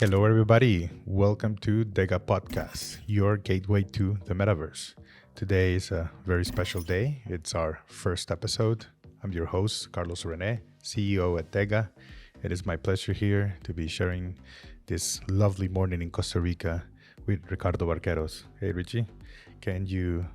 Hello, everybody. Welcome to DEGA Podcast, your gateway to the Metaverse. Today is a very special day. It's our first episode. I'm your host, Carlos Rene, CEO at DEGA. It is my pleasure here to be sharing this lovely morning in Costa Rica with Ricardo Barqueros. Hey, Richie, can you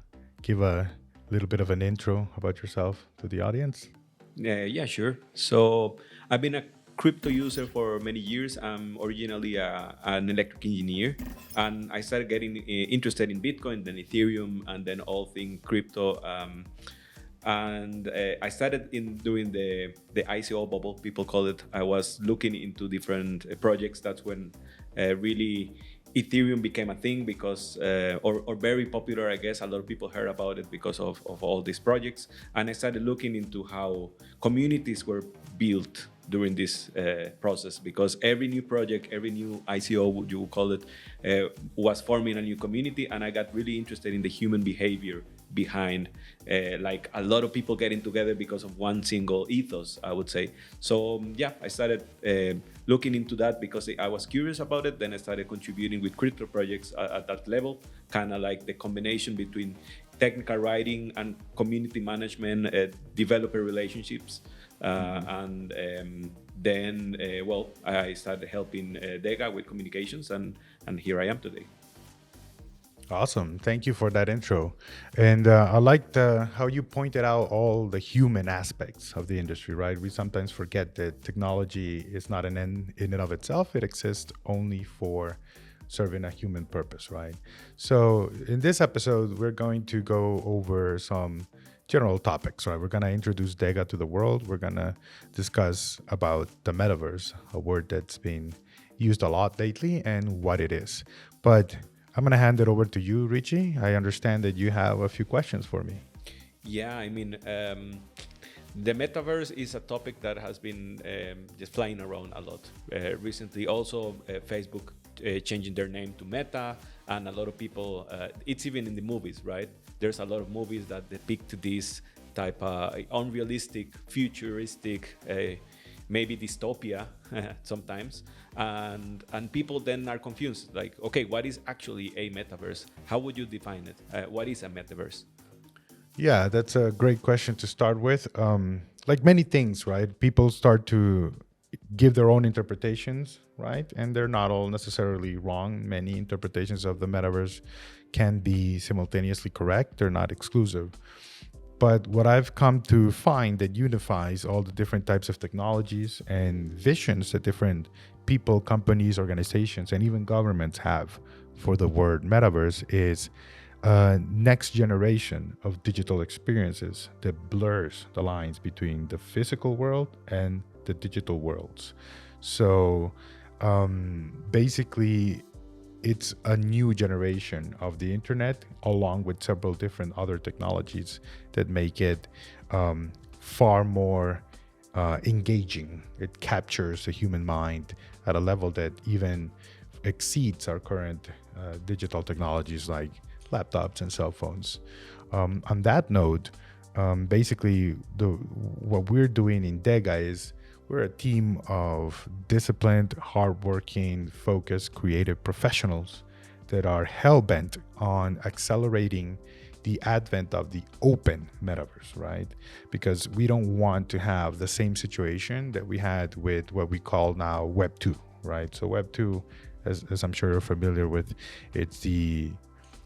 give a little bit of an intro about yourself to the audience? Yeah, sure. So I've been a crypto user for many years. I'm originally an electric engineer, and I started getting interested in Bitcoin, then Ethereum, and then all things crypto. And I started in doing the ICO bubble, people call it. I was looking into different projects. That's when really Ethereum became a thing because, or very popular, I guess. A lot of people heard about it because of all these projects. And I started looking into how communities were built during this process, because every new project, every new ICO, would you call it, was forming a new community. And I got really interested in the human behavior behind like a lot of people getting together because of one single ethos, I would say. So I started looking into that because I was curious about it. Then I started contributing with crypto projects at that level, kind of like the combination between technical writing and community management, developer relationships. And then I started helping DEGA with communications, and here I am today. Awesome. Thank you for that intro. And I liked how you pointed out all the human aspects of the industry, right? We sometimes forget that technology is not an end in and of itself. It exists only for serving a human purpose, right? So in this episode, we're going to go over some general topics, right? We're going to introduce DEGA to the world. We're going to discuss about the metaverse, a word that's been used a lot lately, and what it is. But I'm going to hand it over to you, Richie. I understand that you have a few questions for me. Yeah, I mean, the metaverse is a topic that has been just flying around a lot recently. Also, Facebook changing their name to Meta, and a lot of people, it's even in the movies, right? There's a lot of movies that depict this type of unrealistic, futuristic, maybe dystopia sometimes, and people then are confused, like, okay, what is actually a metaverse? How would you define it? What is a metaverse? Yeah, that's a great question to start with. Like many things, right? People start to give their own interpretations, right? And they're not all necessarily wrong. Many interpretations of the metaverse can be simultaneously correct. They're not exclusive. But what I've come to find that unifies all the different types of technologies and visions that different people, companies, organizations, and even governments have for the word metaverse is a next generation of digital experiences that blurs the lines between the physical world and the digital worlds. So basically, it's a new generation of the internet, along with several different other technologies that make it far more engaging. It captures the human mind at a level that even exceeds our current digital technologies like laptops and cell phones. On that note, basically, what we're doing in DEGA is we're a team of disciplined, hardworking, focused, creative professionals that are hell-bent on accelerating the advent of the open metaverse, right? Because we don't want to have the same situation that we had with what we call now Web 2, right? So Web 2, as I'm sure you're familiar with, it's the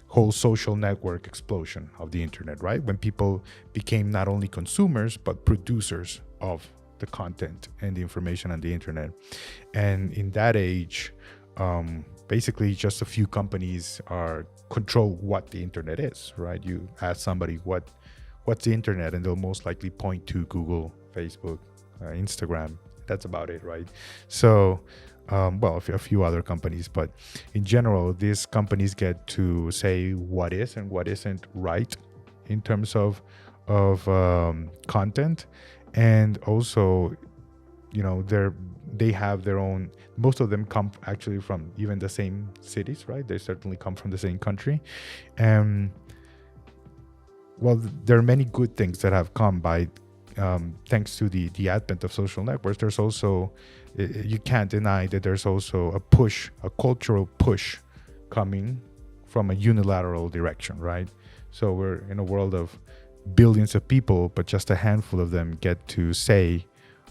whole social network explosion of the internet, right? When people became not only consumers, but producers of the content and the information on the internet. And in that age, basically just a few companies control what the internet is, right? You ask somebody what's the internet, and they'll most likely point to Google, Facebook, Instagram. That's about it, right? So a few other companies, but in general, these companies get to say what is and what isn't right in terms of content. And also, they have their own, most of them come actually from even the same cities, right? They certainly come from the same country. And there are many good things that have come by thanks to the advent of social networks, there's also, you can't deny that there's also a push, a cultural push coming from a unilateral direction, right? So we're in a world of billions of people, but just a handful of them get to say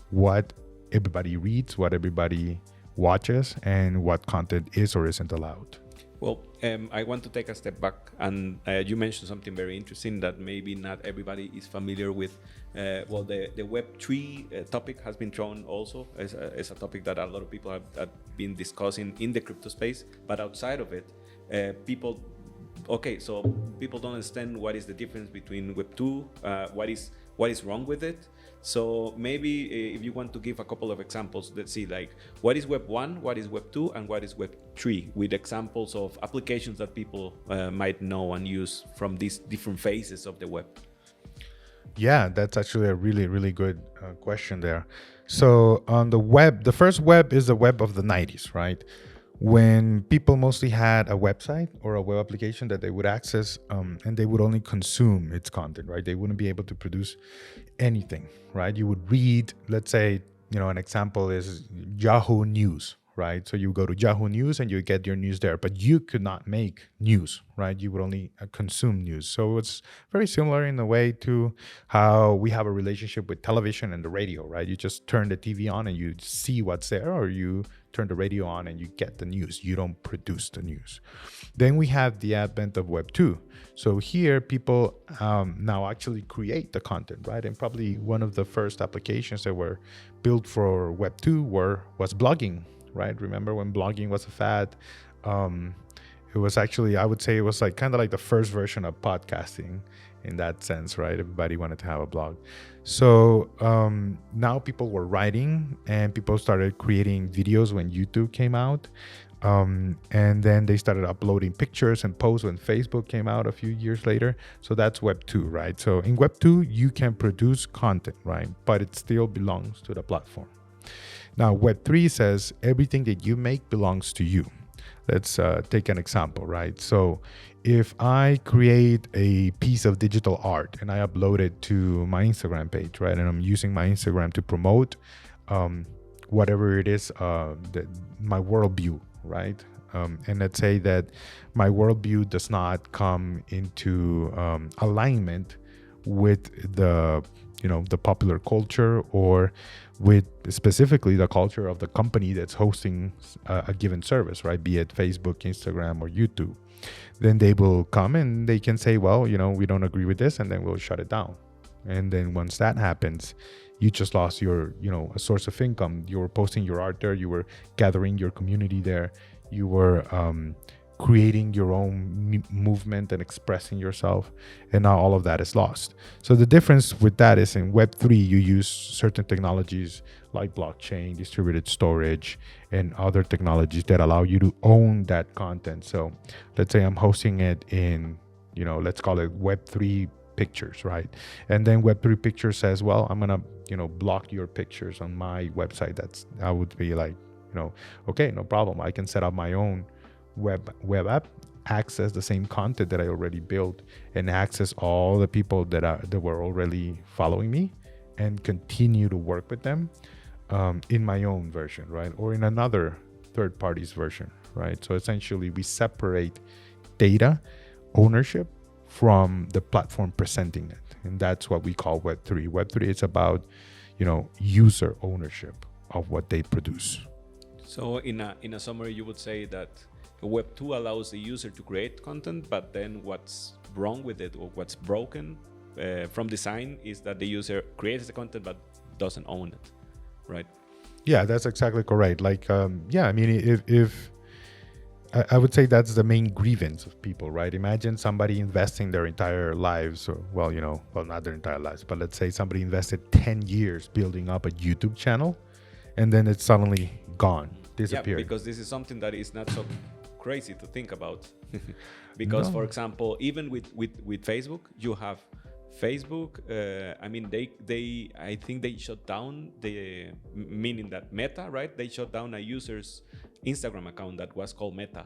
what everybody reads, what everybody watches, and what content is or isn't allowed. Well, I want to take a step back, and you mentioned something very interesting that maybe not everybody is familiar with. Well, the Web3 topic has been thrown also as a topic that a lot of people have been discussing in the crypto space, but outside of it, people don't understand what is the difference between Web 2, what is wrong with it. So maybe if you want to give a couple of examples, let's see, like what is Web 1, what is Web 2, and what is Web 3, with examples of applications that people might know and use from these different phases of the web. Yeah, that's actually a really, really good question there. So on the web, the first web is the web of the 90s, right? When people mostly had a website or a web application that they would access, and they would only consume its content, right? They wouldn't be able to produce anything, right? You would read, let's say, an example is Yahoo News, right? So you go to Yahoo News and you get your news there, but you could not make news, right? You would only consume news. So it's very similar in a way to how we have a relationship with television and the radio, right? You just turn the TV on and you see what's there, or you turn the radio on and you get the news. You don't produce the news. Then we have the advent of Web 2. So here people now actually create the content, right? And probably one of the first applications that were built for Web 2 was blogging, right? Remember when blogging was a fad? It was actually, I would say it was like kind of like the first version of podcasting in that sense, right? Everybody wanted to have a blog. So now people were writing and people started creating videos when YouTube came out. And then they started uploading pictures and posts when Facebook came out a few years later. So that's Web 2, right? So in Web 2, you can produce content, right? But it still belongs to the platform. Now, Web 3 says everything that you make belongs to you. Let's take an example, right? So if I create a piece of digital art and I upload it to my Instagram page, right? And I'm using my Instagram to promote whatever it is, my worldview, right? And let's say that my worldview does not come into alignment with the popular culture, or with specifically the culture of the company that's hosting a given service, right? Be it Facebook, Instagram, or YouTube. Then they will come and they can say, well, we don't agree with this, and then we'll shut it down. And then once that happens, you just lost your, a source of income. You were posting your art there. You were gathering your community there. You were creating your own movement and expressing yourself, and now all of that is lost. So the difference with that is in Web 3, you use certain technologies like blockchain, distributed storage, and other technologies that allow you to own that content. So let's say I'm hosting it in, let's call it Web 3 pictures, right? And then Web 3 pictures says, well, I'm gonna, block your pictures on my website. I would be like, okay, no problem. I can set up my own web app, access the same content that I already built, and access all the people that were already following me, and continue to work with them in my own version, right? Or in another third party's version, right? So essentially we separate data ownership from the platform presenting it. And that's what we call Web 3. Web 3 is about, user ownership of what they produce. So in a summary, you would say that Web 2 allows the user to create content, but then what's wrong with it, or what's broken from design, is that the user creates the content but doesn't own it, right? Yeah, that's exactly correct. Like, if I would say that's the main grievance of people, right? Imagine somebody investing their entire lives, or not their entire lives, but let's say somebody invested 10 years building up a YouTube channel, and then it's suddenly gone, disappeared. Yeah, because this is something that is not so crazy to think about. Because, for example, even with Facebook, you have Facebook. I think they shut down meaning that Meta, right? They shut down a user's Instagram account that was called Meta,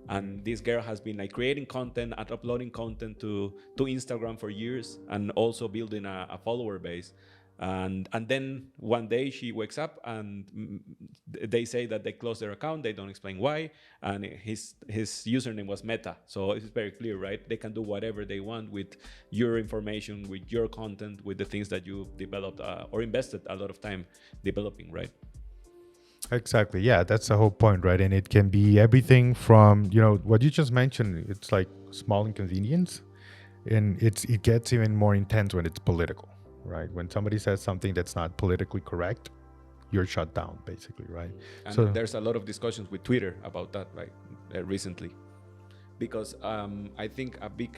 and this girl has been like creating content and uploading content to Instagram for years, and also building a follower base. And then one day she wakes up and they say that they closed their account. They don't explain why, and his username was Meta. So it's very clear, right? They can do whatever they want with your information, with your content, with the things that you developed or invested a lot of time developing, right? Exactly. Yeah, that's the whole point, right? And it can be everything from, what you just mentioned. It's like small inconvenience, and it gets even more intense when it's political, right? When somebody says something that's not politically correct, you're shut down, basically, right? And So there's a lot of discussions with Twitter about that, right? Recently, because I think a big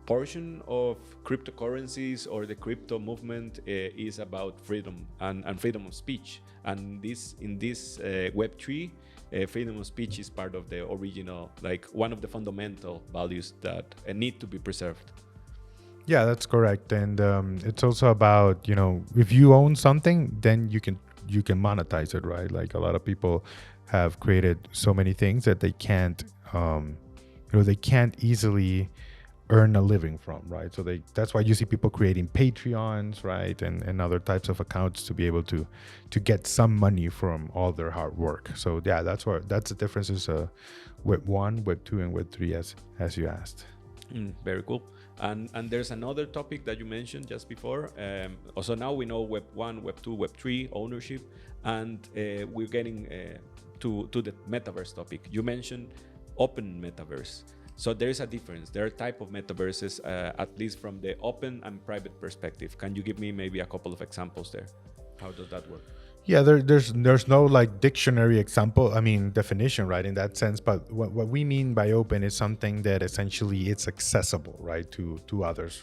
portion of cryptocurrencies or the crypto movement is about freedom and freedom of speech. And in this Web3, freedom of speech is part of the original, like one of the fundamental values that need to be preserved. yeah, that's correct. And it's also about, if you own something, then you can monetize it, right? Like a lot of people have created so many things that they can't easily earn a living from, right? So that's why you see people creating Patreons, right, and other types of accounts to be able to get some money from all their hard work. So yeah, that's the differences Web 1, Web 2, and Web 3 as you asked. Very cool. And there's another topic that you mentioned just before. Also now we know Web 1, Web 2, Web 3 ownership, and we're getting to the metaverse topic. You mentioned open metaverse. So there is a difference. There are type of metaverses, at least from the open and private perspective. Can you give me maybe a couple of examples there? How does that work? Yeah, there's no like dictionary definition, right, in that sense. But what we mean by open is something that essentially it's accessible, right, to others.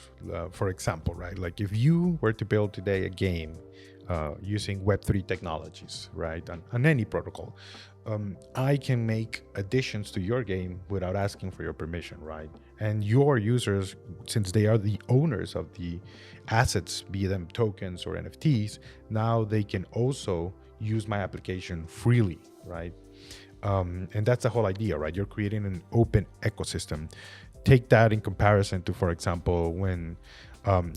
For example, right, like if you were to build today a game using Web3 technologies, right, on any protocol, I can make additions to your game without asking for your permission, right? And your users, since they are the owners of the assets, be them tokens or NFTs, now they can also use my application freely, right? And that's the whole idea, right? You're creating an open ecosystem. Take that in comparison to, for example, when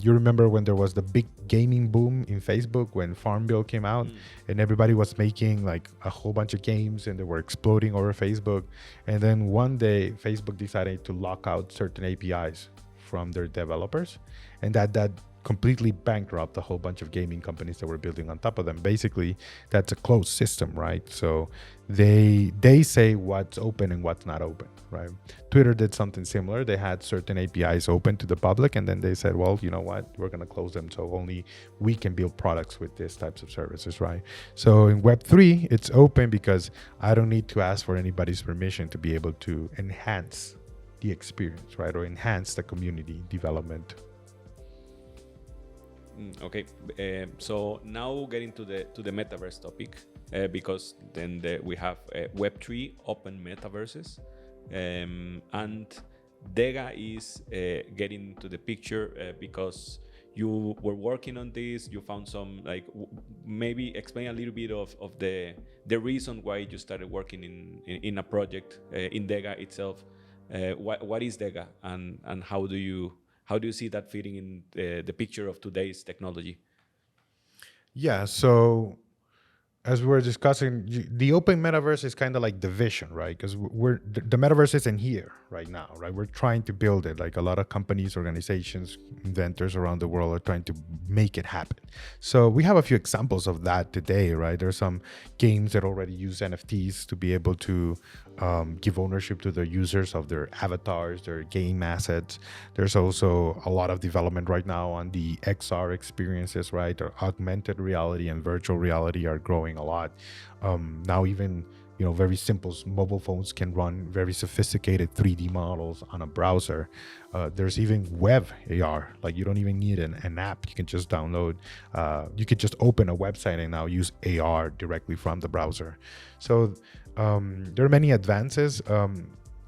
you remember when there was the big gaming boom in Facebook when Farmville came out and everybody was making like a whole bunch of games and they were exploding over Facebook. And then one day Facebook decided to lock out certain APIs from their developers, and that completely bankrupt a whole bunch of gaming companies that were building on top of them. Basically, that's a closed system, right? So they say what's open and what's not open, right? Twitter did something similar. They had certain APIs open to the public, and then they said, well, you know what? We're going to close them, so only we can build products with these types of services, right? So in Web3, it's open because I don't need to ask for anybody's permission to be able to enhance the experience, right? Or enhance the community development. Okay, so now getting to the metaverse topic, because then we have Web3 open metaverses, and DEGA is getting to the picture because you were working on this. You found some maybe explain a little bit of the reason why you started working in a project in DEGA itself. What is DEGA and how do you see that fitting in the picture of today's technology? Yeah, so as we were discussing, the open metaverse is kind of like the vision, right? Because the metaverse isn't here right now, right? We're trying to build it. Like a lot of companies, organizations, inventors around the world are trying to make it happen. So we have a few examples of that today, right? There's some games that already use NFTs to be able to give ownership to the users of their avatars, their game assets. There's also a lot of development right now on the XR experiences, right? Or augmented reality and virtual reality are growing a lot. Now even very simple mobile phones can run very sophisticated 3D models on a browser. There's even web AR, like you don't even need an app. You can just download, you could just open a website and now use AR directly from the browser. So there are many advances,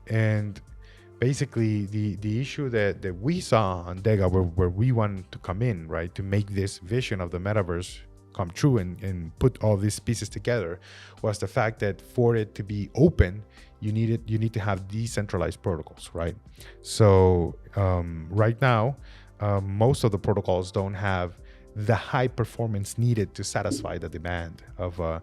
and basically the issue that we saw on DEGA where we wanted to come in, right, to make this vision of the metaverse come true and put all these pieces together, was the fact that for it to be open, you need to have decentralized protocols, right? So right now, most of the protocols don't have the high performance needed to satisfy the demand of a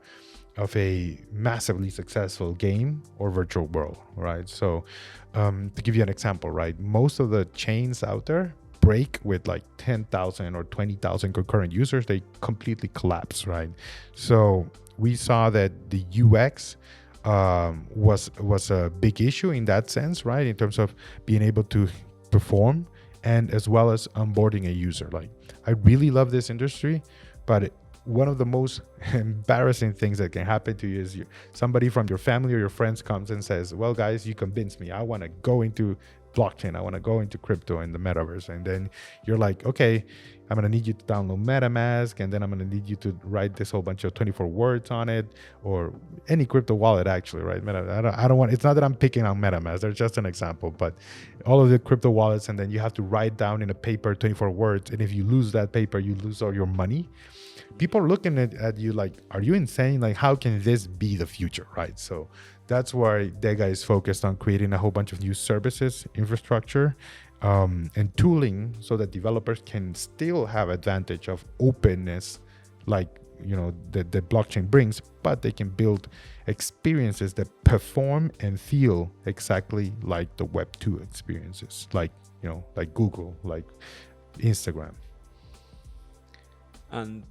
massively successful game or virtual world, right? So to give you an example, right, most of the chains out there break with like 10,000 or 20,000 concurrent users. They completely collapse, right? So we saw that the UX was a big issue in that sense, right? In terms of being able to perform and as well as onboarding a user. Like, I really love this industry, but one of the most embarrassing things that can happen to you is somebody from your family or your friends comes and says, well, guys, you convinced me. I want to go into blockchain. I want to go into crypto and the metaverse. And then you're like, okay, I'm going to need you to download MetaMask, and then I'm going to need you to write this whole bunch of 24 words on it, or any crypto wallet, actually, right? I don't want, it's not that I'm picking on MetaMask. They're just an example, but all of the crypto wallets, and then you have to write down in a paper 24 words. And if you lose that paper, you lose all your money. People are looking at you like, are you insane? Like, how can this be the future, right? So that's why DEGA is focused on creating a whole bunch of new services, infrastructure, and tooling so that developers can still have advantage of openness, like, you know, the blockchain brings, but they can build experiences that perform and feel exactly like the Web 2 experiences, like, you know, like Google, like Instagram. And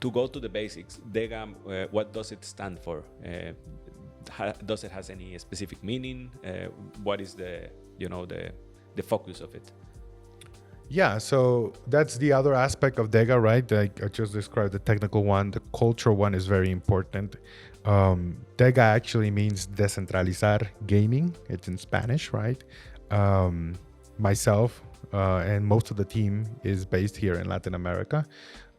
to go to the basics, DEGA, what does it stand for? Does it has any specific meaning? What is the focus of it? Yeah, so that's the other aspect of DEGA, right? Like I just described, the technical one. The cultural one is very important. DEGA actually means Decentralizar Gaming. It's in Spanish, right? Myself and most of the team is based here in Latin America.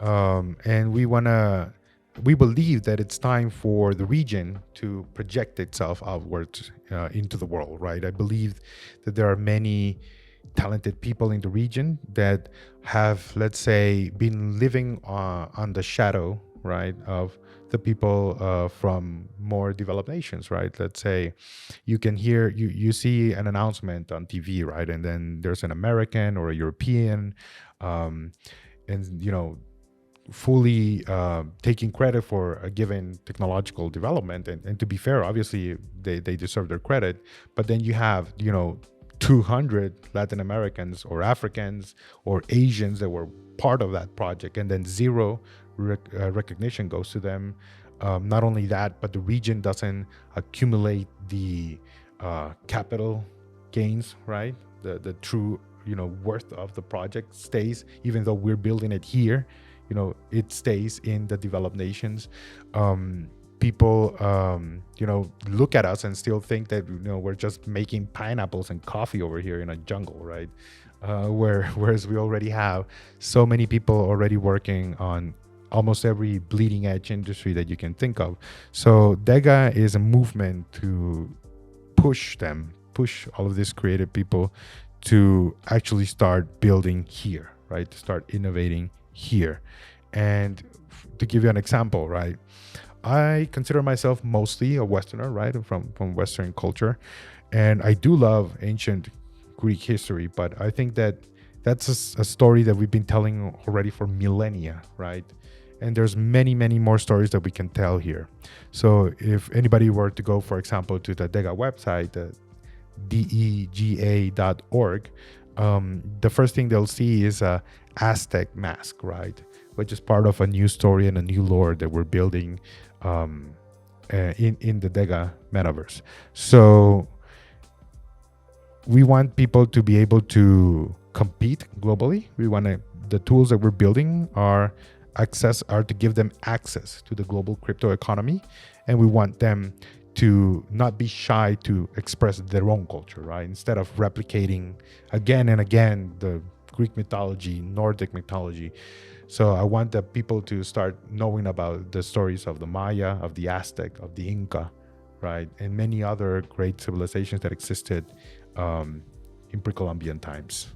And we believe that it's time for the region to project itself outwards into the world, right? I believe that there are many talented people in the region that have, let's say, been living on the shadow, right, of the people from more developed nations, right? Let's say you can hear, you see an announcement on TV, right? And then there's an American or a European, and, you know, fully taking credit for a given technological development. And to be fair, obviously they deserve their credit. But then you have, you know, 200 Latin Americans or Africans or Asians that were part of that project, and then zero recognition goes to them. Not only that, but the region doesn't accumulate the capital gains, right? The true, you know, worth of the project stays, even though we're building it here, you know, it stays in the developed nations. People, you know, look at us and still think that, you know, we're just making pineapples and coffee over here in a jungle, right? Whereas we already have so many people already working on almost every bleeding edge industry that you can think of. So DEGA is a movement to push all of these creative people to actually start building here, right? To start innovating here. And to give you an example, right? I consider myself mostly a Westerner, right? From Western culture. And I do love ancient Greek history, but I think that that's a story that we've been telling already for millennia, right? And there's many, many more stories that we can tell here. So if anybody were to go, for example, to the DEGA website, the DEGA.org, the first thing they'll see is a Aztec mask, right? Which is part of a new story and a new lore that we're building in the DEGA metaverse. So we want people to be able to compete globally. The tools that we're building are to give them access to the global crypto economy, and we want them to not be shy to express their own culture, right? Instead of replicating again and again the Greek mythology, Nordic mythology. So I want the people to start knowing about the stories of the Maya, of the Aztec, of the Inca, right? And many other great civilizations that existed in pre-Columbian times.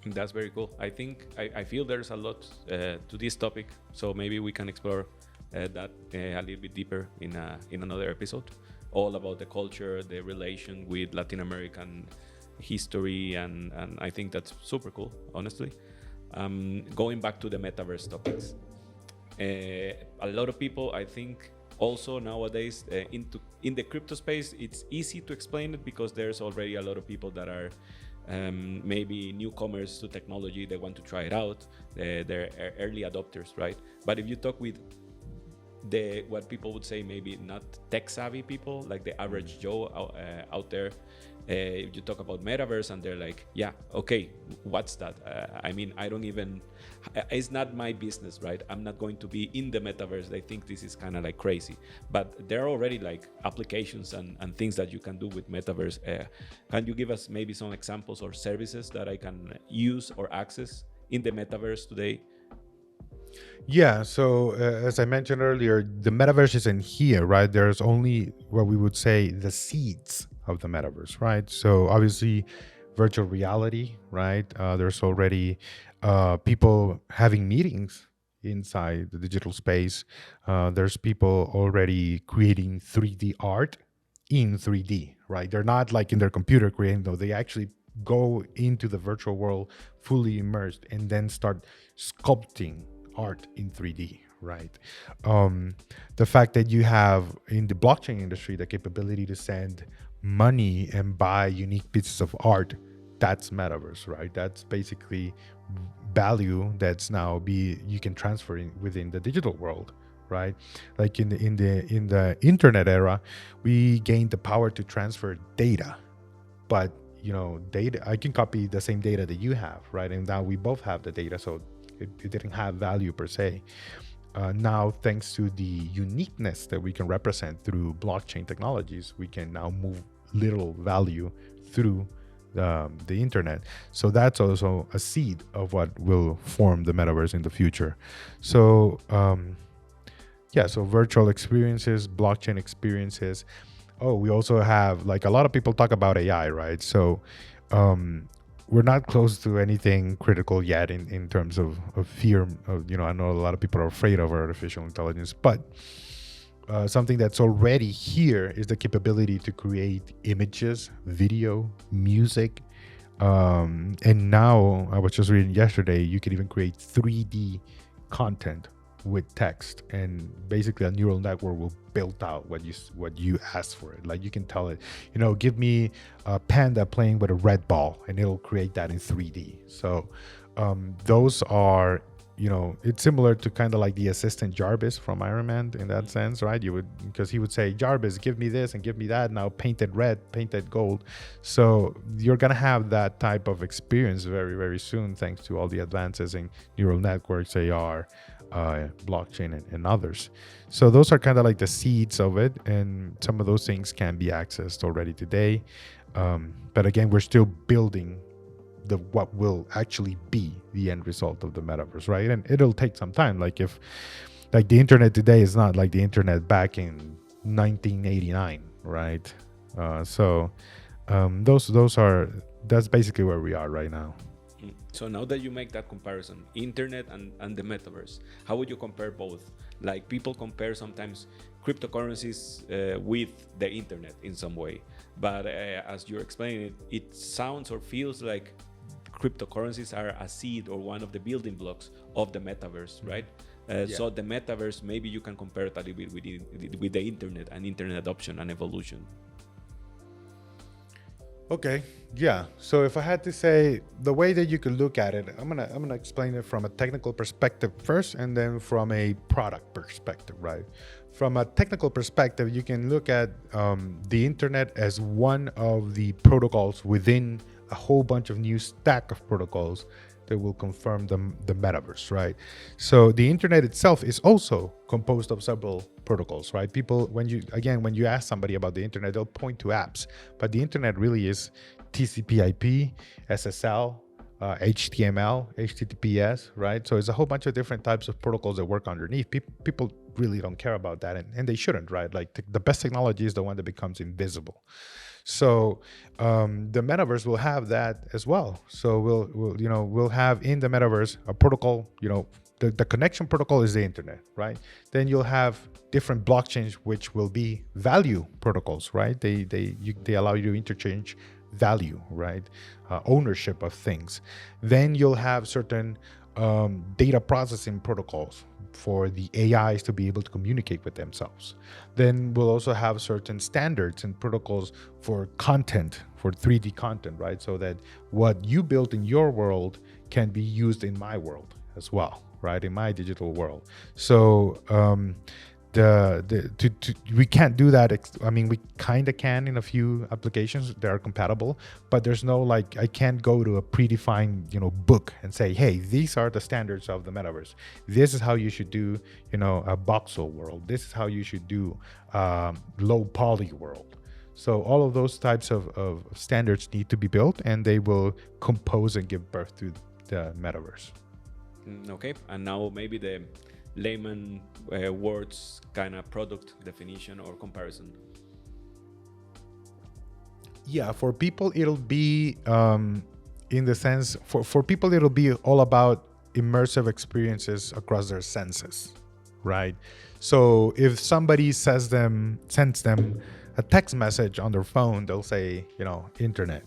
That's very cool. I feel there's a lot to this topic, so maybe we can explore that a little bit deeper in another episode, all about the culture, the relation with Latin American history, and I think that's super cool, honestly. Going back to the metaverse topics, a lot of people, I think, also nowadays in the crypto space, it's easy to explain it because there's already a lot of people that are maybe newcomers to technology. They want to try it out. They're early adopters, right? But if you talk with what people would say maybe not tech savvy people, like the average Joe out there, if you talk about metaverse and they're like, yeah, okay, what's that? I mean, I don't even, it's not my business, right? I'm not going to be in the metaverse. They think this is kind of like crazy, but there are already like applications and things that you can do with metaverse. Can you give us maybe some examples or services that I can use or access in the metaverse today? Yeah, so as I mentioned earlier, the metaverse isn't here, right? There's only what we would say the seeds of the metaverse, right? So obviously, virtual reality, right? There's already people having meetings inside the digital space. There's people already creating 3D art in 3D, right? They're not like in their computer creating, though. They actually go into the virtual world fully immersed and then start sculpting art in 3D, right? The fact that you have in the blockchain industry the capability to send money and buy unique pieces of art, that's metaverse, right? That's basically value that's now you can transfer within the digital world, right? Like in the internet era, we gained the power to transfer data, but data, I can copy the same data that you have, right? And now we both have the data, so it didn't have value per se. Now, thanks to the uniqueness that we can represent through blockchain technologies, we can now move little value through the internet. So that's also a seed of what will form the metaverse in the future. So so virtual experiences, blockchain experiences. Oh, we also have, like, a lot of people talk about AI, right? So we're not close to anything critical yet in terms of fear. I know a lot of people are afraid of artificial intelligence, but something that's already here is the capability to create images, video, music. And now, I was just reading yesterday, you can even create 3D content with text, and basically a neural network will build out what you ask for it. Like, you can tell it, give me a panda playing with a red ball, and it'll create that in 3D. So those are, it's similar to kind of like the assistant Jarvis from Iron Man in that sense, right? Because he would say, Jarvis, give me this and give me that, now paint it red, paint it gold. So you're gonna have that type of experience very, very soon, thanks to all the advances in neural networks, AR, blockchain, and others. So those are kind of like the seeds of it, and some of those things can be accessed already today. But again, we're still building what will actually be the end result of the metaverse, right? And it'll take some time. Like the internet today is not like the internet back in 1989, right? That's basically where we are right now. So now that you make that comparison, internet and the metaverse, how would you compare both? Like, people compare sometimes cryptocurrencies with the internet in some way, but as you're explaining it sounds or feels like cryptocurrencies are a seed or one of the building blocks of the metaverse, right? So the metaverse, maybe you can compare it a little bit with the internet and internet adoption and evolution. Okay, yeah. So if I had to say the way that you could look at it, I'm gonna explain it from a technical perspective first, and then from a product perspective, right? From a technical perspective, you can look at the internet as one of the protocols within a whole bunch of new stack of protocols that will confirm the metaverse, right? So the internet itself is also composed of several protocols, right? People, when you ask somebody about the internet, they'll point to apps, but the internet really is TCP/IP, SSL, HTML, HTTPS, right? So it's a whole bunch of different types of protocols that work underneath. People really don't care about that, and they shouldn't, right? Like, the best technology is the one that becomes invisible. So the metaverse will have that as well. So we'll have in the metaverse a protocol. The connection protocol is the internet, right? Then you'll have different blockchains which will be value protocols, right? They allow you to interchange value, right? Ownership of things. Then you'll have certain data processing protocols for the AIs to be able to communicate with themselves. Then we'll also have certain standards and protocols for content, for 3D content, right? So that what you built in your world can be used in my world as well, right? In my digital world. So we can't do that. I mean, we kind of can in a few applications that are compatible, but there's no, like, I can't go to a predefined, book and say, hey, these are the standards of the metaverse. This is how you should do, a voxel world. This is how you should do low poly world. So all of those types of standards need to be built, and they will compose and give birth to the metaverse. Okay, and now maybe the layman words kind of product definition or comparison. Yeah, for people it'll be in the sense, for people it'll be all about immersive experiences across their senses, right? So if somebody sends them a text message on their phone, they'll say, internet.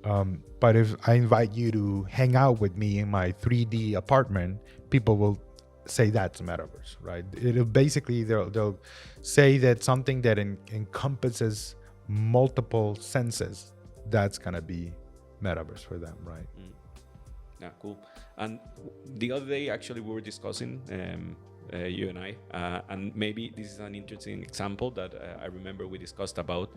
But if I invite you to hang out with me in my 3D apartment, people will say that's metaverse, right? It'll basically, they'll say that something that encompasses multiple senses, that's gonna be metaverse for them, right? Yeah, cool. And the other day, actually, we were discussing, you and I, and maybe this is an interesting example that I remember we discussed about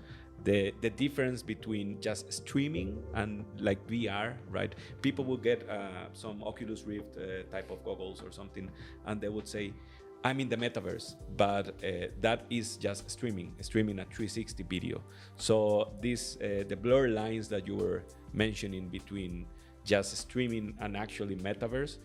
the difference between just streaming and like VR, right? People will get some Oculus Rift type of goggles or something, and they would say, I'm in the metaverse, but that is just streaming a 360 video. So this the blur lines that you were mentioning between just streaming and actually metaverse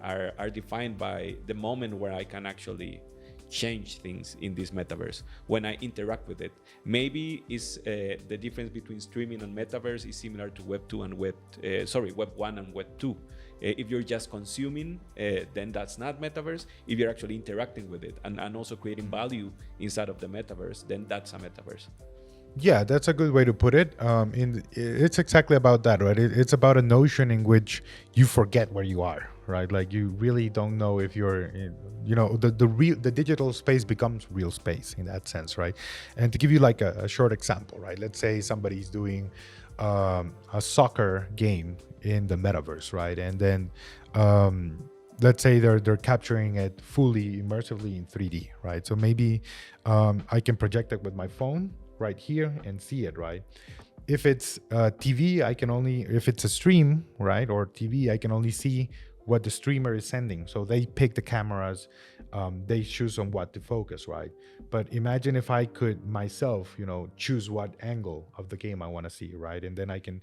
are defined by the moment where I can actually change things in this metaverse when I interact with it. Maybe is the difference between streaming and metaverse is similar to Web 2 and Web 1 and Web 2. If you're just consuming, then that's not metaverse. If you're actually interacting with it and also creating value inside of the metaverse, then that's a metaverse. Yeah, that's a good way to put it. It's exactly about that, right? It's about a notion in which you forget where you are, right? Like you really don't know if you're, the digital space becomes real space in that sense, right? And to give you like a short example, right? Let's say somebody's doing a soccer game in the metaverse, right? And then let's say they're capturing it fully immersively in 3D, right? So maybe I can project it with my phone right here and see it, right? If it's TV, if it's a stream, right, or TV, I can only see what the streamer is sending. So they pick the cameras, they choose on what to focus, right? But imagine if I could myself, choose what angle of the game I want to see, right? And then I can,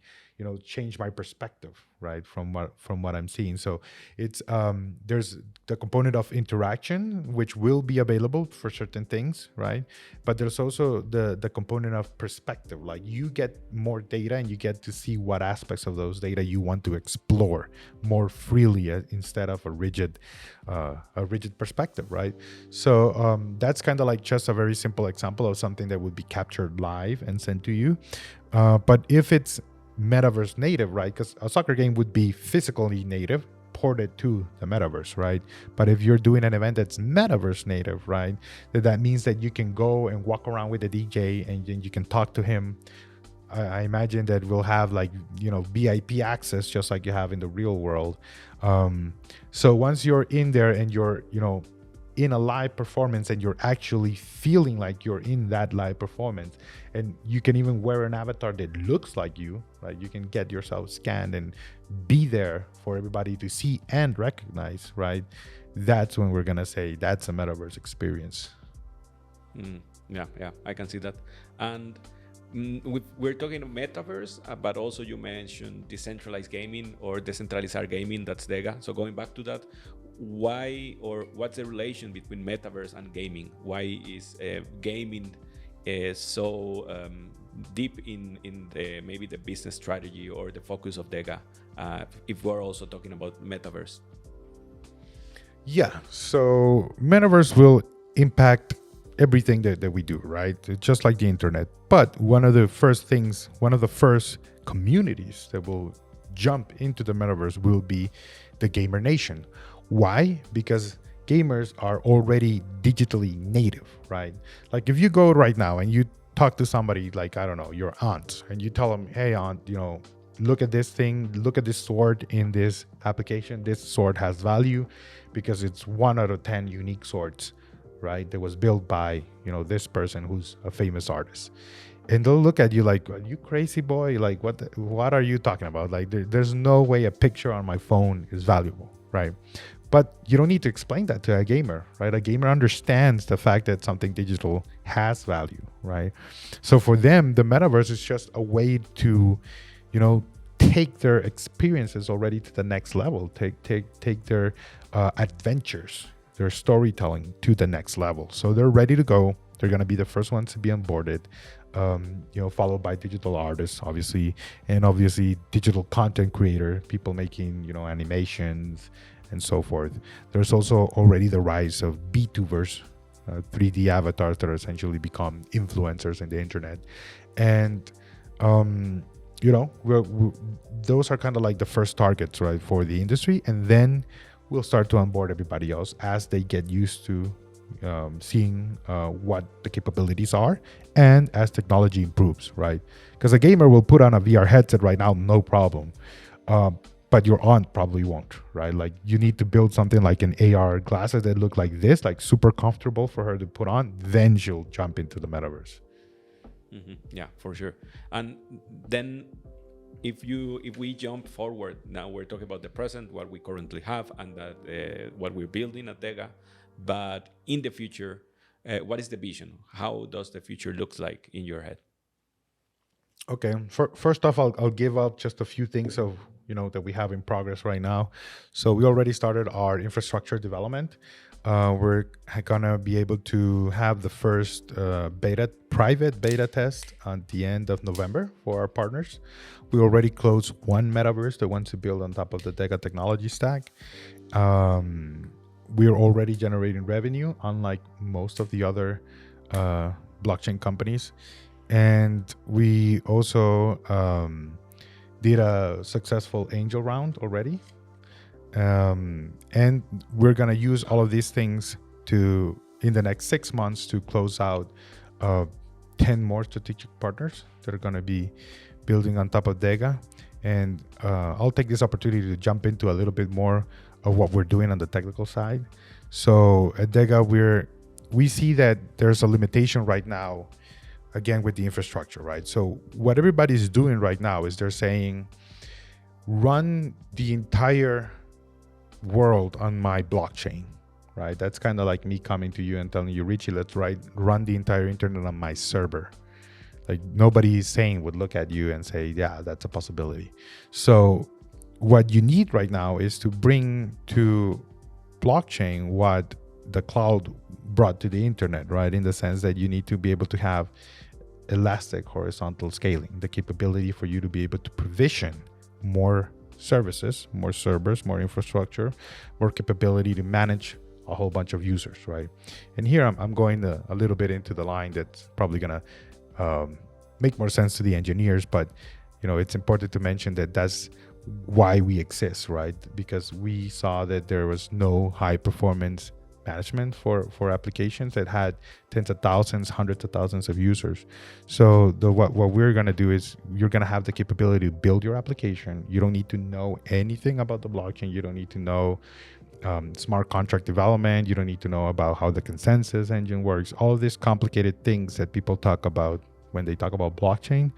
change my perspective, right, from what I'm seeing. So it's there's the component of interaction, which will be available for certain things, right? But there's also the component of perspective. Like you get more data and you get to see what aspects of those data you want to explore more freely instead of a rigid perspective, right? So that's kind of like just a very simple example of something that would be captured live and sent to you. But if it's metaverse native, right? Because a soccer game would be physically native, ported to the metaverse, right? But if you're doing an event that's metaverse native, right, that means that you can go and walk around with the DJ and you can talk to him. I imagine that we'll have like, VIP access just like you have in the real world. So once you're in there and you're, in a live performance and you're actually feeling like you're in that live performance, and you can even wear an avatar that looks like you, right? You can get yourself scanned and be there for everybody to see and recognize, right? That's when we're gonna say that's a metaverse experience. Yeah, I can see that. And we're talking metaverse, but also you mentioned decentralized gaming or decentralized gaming, that's DEGA. So going back to that, why or what's the relation between metaverse and gaming? Why is gaming so deep in the maybe the business strategy or the focus of DEGA, if we're also talking about metaverse? Yeah, so metaverse will impact everything that we do, right? Just like the internet. But one of the first communities that will jump into the metaverse will be the gamer nation. Why? Because gamers are already digitally native, right? Like if you go right now and you talk to somebody like, I don't know, your aunt, and you tell them, hey aunt, look at this thing, look at this sword in this application. This sword has value because it's 1 out of 10 unique swords, right? That was built by, this person who's a famous artist. And they'll look at you like, are you crazy, boy? Like, what are you talking about? Like, there's no way a picture on my phone is valuable, right? But you don't need to explain that to a gamer, right? A gamer understands the fact that something digital has value, right? So for them, the metaverse is just a way to, take their experiences already to the next level, take their adventures, their storytelling to the next level. So they're ready to go. They're going to be the first ones to be onboarded, followed by digital artists, obviously, and obviously digital content creator, people making, animations and so forth. There's also already the rise of B2verse, 3D avatars that are essentially become influencers in the internet. And, those are kind of like the first targets, right, for the industry. And then we'll start to onboard everybody else as they get used to seeing what the capabilities are, and as technology improves, right? Because a gamer will put on a VR headset right now, no problem. But your aunt probably won't, right? Like you need to build something like an AR glasses that look like this, like super comfortable for her to put on. Then she'll jump into the metaverse. Mm-hmm. Yeah, for sure. And then if we jump forward, now we're talking about the present, what we currently have, and that what we're building at DEGA. But in the future, what is the vision? How does the future look like in your head? Okay. First off, I'll give out just a few things of that we have in progress right now. So we already started our infrastructure development. We're gonna be able to have the first private beta test at the end of November for our partners. We already closed one metaverse that wants to build on top of the DEGA technology stack. We're already generating revenue, unlike most of the other blockchain companies. And we also did a successful angel round already. And we're going to use all of these things in the next 6 months, to close out 10 more strategic partners that are going to be building on top of DEGA. And I'll take this opportunity to jump into a little bit more of what we're doing on the technical side. So at DEGA, we see that there's a limitation right now, again, with the infrastructure, right? So what everybody's doing right now is they're saying, run the entire world on my blockchain, right? That's kind of like me coming to you and telling you, Richie, let's run the entire internet on my server. Like nobody would look at you and say, yeah, that's a possibility. So what you need right now is to bring to blockchain what the cloud brought to the internet, right? In the sense that you need to be able to have elastic horizontal scaling, the capability for you to be able to provision more services, more servers, more infrastructure, more capability to manage a whole bunch of users, right? And here I'm going a little bit into the line that's probably going to make more sense to the engineers, but it's important to mention that that's why we exist, right? Because we saw that there was no high performance management for applications that had tens of thousands, hundreds of thousands of users. So what we're going to do is you're going to have the capability to build your application. You don't need to know anything about the blockchain. You don't need to know smart contract development. You don't need to know about how the consensus engine works. All of these complicated things that people talk about when they talk about blockchain,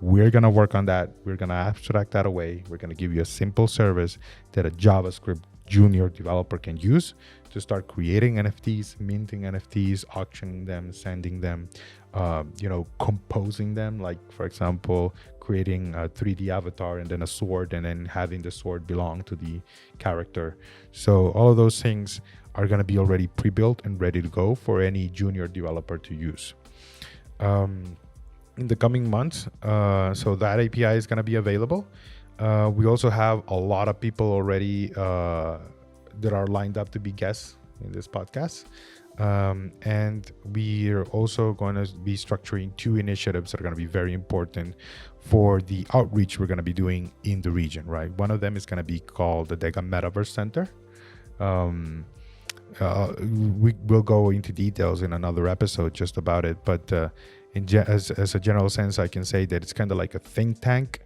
we're going to work on that. We're going to abstract that away. We're going to give you a simple service that a JavaScript junior developer can use to start creating NFTs, minting NFTs, auctioning them, sending them, composing them. Like, for example, creating a 3D avatar and then a sword, and then having the sword belong to the character. So all of those things are going to be already pre-built and ready to go for any junior developer to use. In the coming months, so that API is going to be available. We also have a lot of people already that are lined up to be guests in this podcast. And we are also going to be structuring two initiatives that are going to be very important for the outreach we're going to be doing in the region, right? One of them is going to be called the DEGA Metaverse Center. We will go into details in another episode just about it, but as a general sense, I can say that it's kind of like a think tank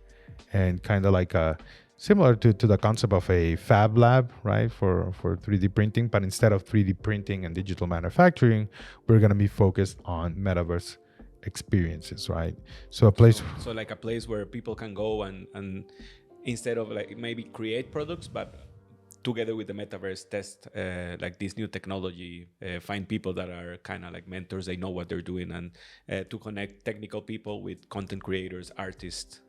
and kind of like a similar to the concept of a fab lab, right, for 3D printing. But instead of 3D printing and digital manufacturing, we're going to be focused on metaverse experiences, right? So a place, so like a place where people can go and instead of like maybe create products, but together with the metaverse test like this new technology, find people that are kind of like mentors, they know what they're doing, and to connect technical people with content creators, artists,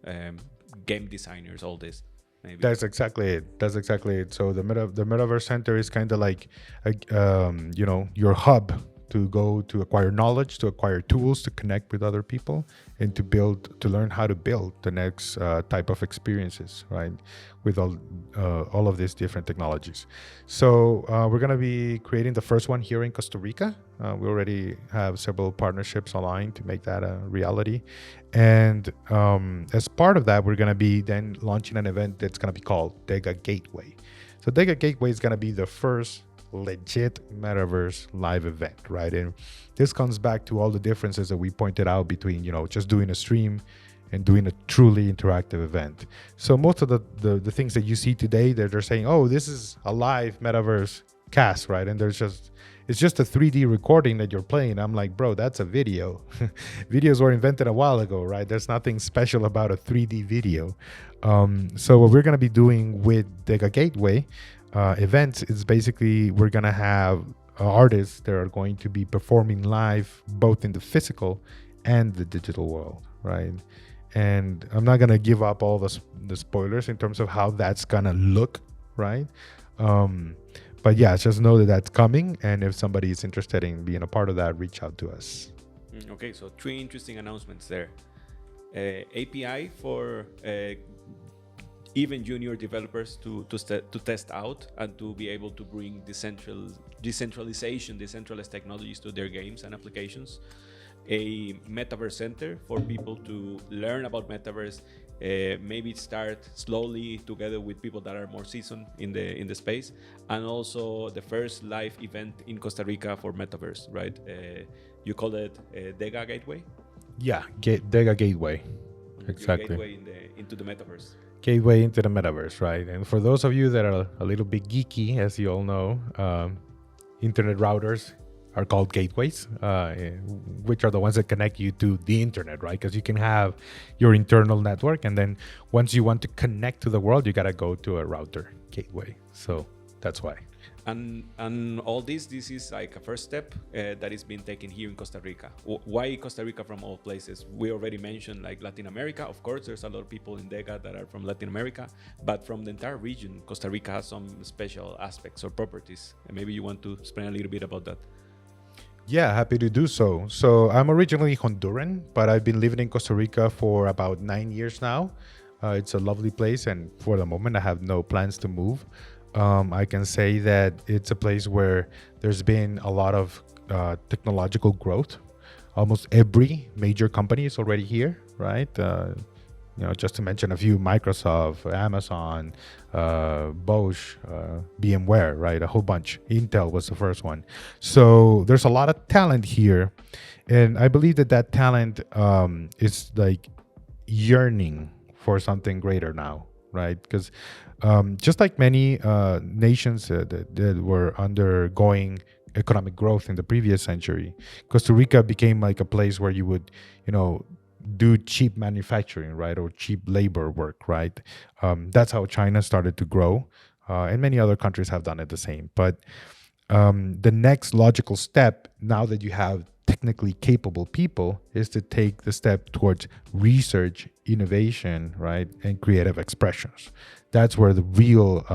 game designers, all this. Maybe. That's exactly it. So the Metaverse Center is kind of like, your hub to go to acquire knowledge, to acquire tools, to connect with other people, and to learn how to build the next type of experiences, right? With all of these different technologies. So we're going to be creating the first one here in Costa Rica. We already have several partnerships aligned to make that a reality. And as part of that, we're going to be then launching an event that's going to be called DEGA Gateway. So DEGA Gateway is going to be the first legit metaverse live event, right? And this comes back to all the differences that we pointed out between, just doing a stream and doing a truly interactive event. So most of the things that you see today that they're saying, oh, this is a live metaverse cast, right? And it's just a 3D recording that you're playing. I'm like, bro, that's a video. Videos were invented a while ago, right? There's nothing special about a 3D video. So what we're going to be doing with DEGA Gateway events is basically we're going to have artists that are going to be performing live both in the physical and the digital world, right? And I'm not going to give up all the spoilers in terms of how that's going to look, right? But yeah, just know that that's coming. And if somebody is interested in being a part of that, reach out to us. Okay, so 3 interesting announcements there. API for even junior developers to test out and to be able to bring decentralized technologies to their games and applications. A metaverse center for people to learn about metaverse, maybe start slowly together with people that are more seasoned in the space, and also the first live event in Costa Rica for metaverse, right? You call it DEGA Gateway? Yeah, DEGA Gateway. Exactly. Gateway into the metaverse. Gateway into the metaverse, right? And for those of you that are a little bit geeky, as you all know, internet routers are called gateways, which are the ones that connect you to the internet, right? Because you can have your internal network, and then once you want to connect to the world, you got to go to a router gateway. So that's why. And all this is like a first step that is being taken here in Costa Rica. Why Costa Rica from all places? We already mentioned like Latin America. Of course, there's a lot of people in DEGA that are from Latin America, but from the entire region, Costa Rica has some special aspects or properties. And maybe you want to explain a little bit about that. Yeah, happy to do so. So I'm originally Honduran, but I've been living in Costa Rica for about 9 years now. It's a lovely place, and for the moment, I have no plans to move. I can say that it's a place where there's been a lot of technological growth. Almost every major company is already here, right? Just to mention a few: Microsoft, Amazon, Bosch, VMware, right? A whole bunch. Intel was the first one. So there's a lot of talent here, and I believe that talent is like yearning for something greater now, right? Because just like many nations that were undergoing economic growth in the previous century, Costa Rica became like a place where you would, do cheap manufacturing, right? Or cheap labor work, right? That's how China started to grow. And many other countries have done it the same. But the next logical step, now that you have technically capable people, is to take the step towards research, innovation, right? And creative expressions. That's where the real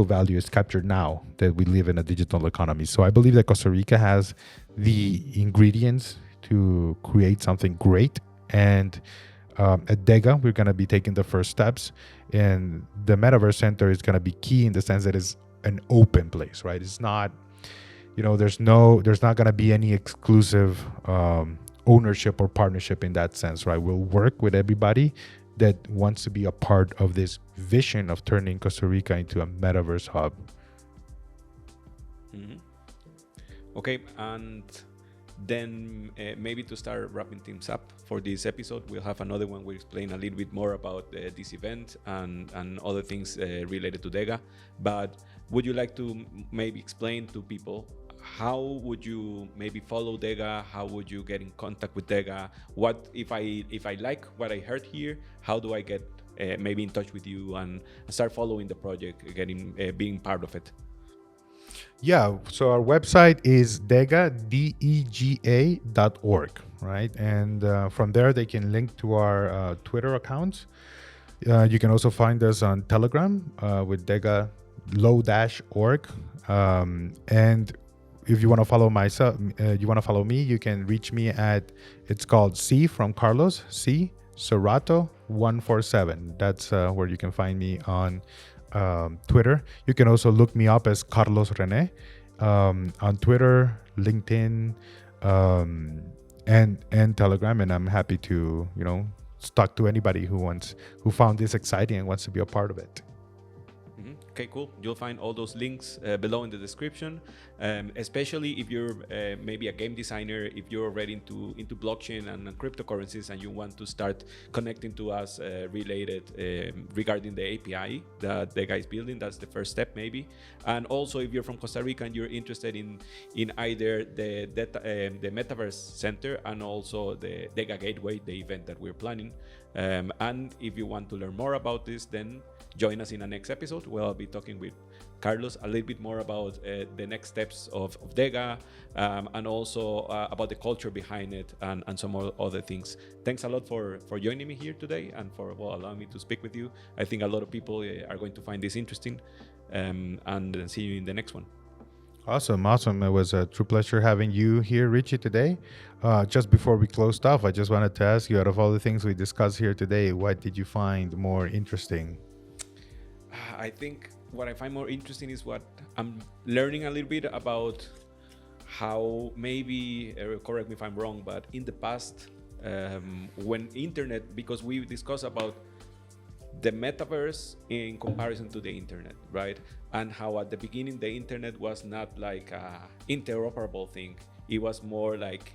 value is captured now that we live in a digital economy. So I believe that Costa Rica has the ingredients to create something great. And at DEGA, we're going to be taking the first steps. And the Metaverse Center is going to be key in the sense that it's an open place, right? It's not there's not going to be any exclusive ownership or partnership in that sense, right? We'll work with everybody that wants to be a part of this vision of turning Costa Rica into a metaverse hub. Mm-hmm. Okay, and then maybe to start wrapping things up for this episode, we'll have another one where we explain a little bit more about this event and other things related to DEGA. But would you like to maybe explain to people how would you maybe follow DEGA? How would you get in contact with DEGA? What if I like what I heard here? How do I get maybe in touch with you and start following the project, being part of it? Yeah, so our website is DEGA.org, right? And from there, they can link to our Twitter accounts. You can also find us on Telegram with DEGA low-org. And if you want to follow me, you can reach me at, it's called C from Carlos, C Serato 147. That's where you can find me on Twitter. You can also look me up as Carlos Rene on Twitter, LinkedIn, and Telegram. And I'm happy to, talk to anybody who found this exciting and wants to be a part of it. Okay, cool. You'll find all those links below in the description, especially if you're maybe a game designer, if you're already into blockchain and cryptocurrencies and you want to start connecting to us related regarding the API that the guy is building. That's the first step maybe. And also if you're from Costa Rica and you're interested in either the Metaverse Center and also the DEGA Gateway, the event that we're planning. And if you want to learn more about this, then join us in the next episode where I'll be talking with Carlos a little bit more about the next steps of DEGA and also about the culture behind it and some other things. Thanks a lot for joining me here today and for allowing me to speak with you. I think a lot of people are going to find this interesting and see you in the next one. Awesome. It was a true pleasure having you here, Richie, today. Just before we closed off, I just wanted to ask you, out of all the things we discussed here today, what did you find more interesting? I think what I find more interesting is what I'm learning a little bit about how maybe, correct me if I'm wrong, but in the past, when internet, because we discussed about the metaverse in comparison to the internet, right? And how at the beginning, the internet was not like a interoperable thing. It was more like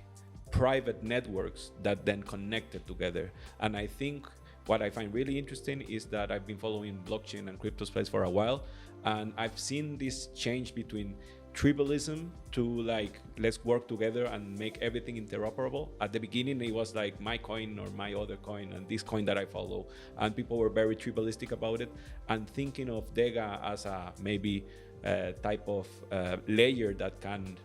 private networks that then connected together. And I think what I find really interesting is that I've been following blockchain and crypto space for a while, and I've seen this change between tribalism to like, let's work together and make everything interoperable. At the beginning, it was like my coin or my other coin and this coin that I follow, and people were very tribalistic about it and thinking of DEGA as a maybe type of layer that can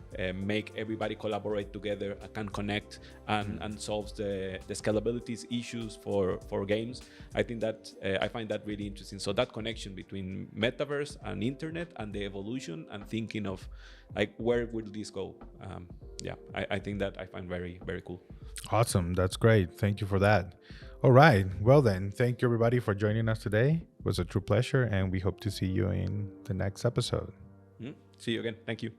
make everybody collaborate together, can connect and solves the scalability issues for games. I think that I find that really interesting. So that connection between metaverse and internet and the evolution and thinking of like, where will this go? I think that I find very, very cool. Awesome. That's great. Thank you for that. All right. Well then, thank you everybody for joining us today. It was a true pleasure, and we hope to see you in the next episode. See you again. Thank you.